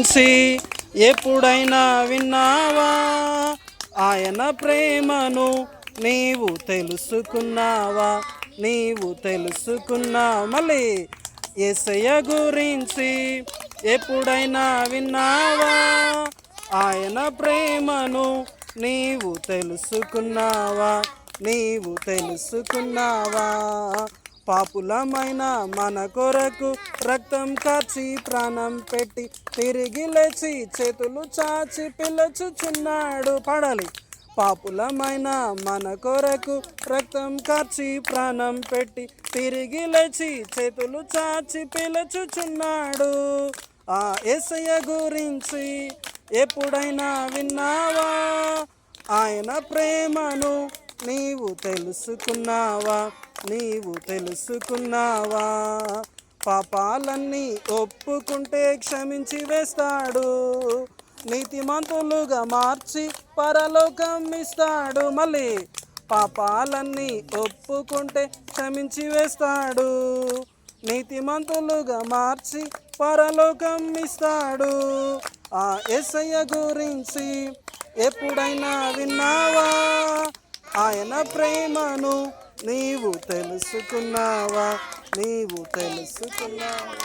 గురించి ఎప్పుడైనా విన్నావా? ఆయన ప్రేమను నీవు తెలుసుకున్నావా? నీవు తెలుసుకున్నావా? మళ్ళీ యేసయ్య గురించి ఎప్పుడైనా విన్నావా? ఆయన ప్రేమను నీవు తెలుసుకున్నావా? నీవు తెలుసుకున్నావా? పాపులమైన మన కొరకు రక్తం కార్చి ప్రాణం పెట్టి తిరిగి లేచి చేతులు చాచి పిలుచుచున్నాడు. పాడాలి. పాపులమైన మన కొరకు రక్తం కార్చి ప్రాణం పెట్టి తిరిగి లేచి చేతులు చాచి పిలుచుచున్నాడు. ఆ యేసయ్య గురించి ఎప్పుడైనా విన్నావా? ఆయన ప్రేమను నీవు తెలుసుకున్నావా? నీవు తెలుసుకున్నావా? పాపాలన్నీ ఒప్పుకుంటే క్షమించి వేస్తాడు. నీతిమంతులుగా మార్చి పరలోకం ఇస్తాడు. మళ్ళీ పాపాలన్నీ ఒప్పుకుంటే క్షమించి వేస్తాడు. నీతిమంతులుగా మార్చి పరలోకం ఇస్తాడు. ఆ యేసయ్య గురించి ఎప్పుడైనా విన్నావా? ఆయన ప్రేమను నీవు తెలుసుకున్నావా? నీవు తెలుసుకున్నావా?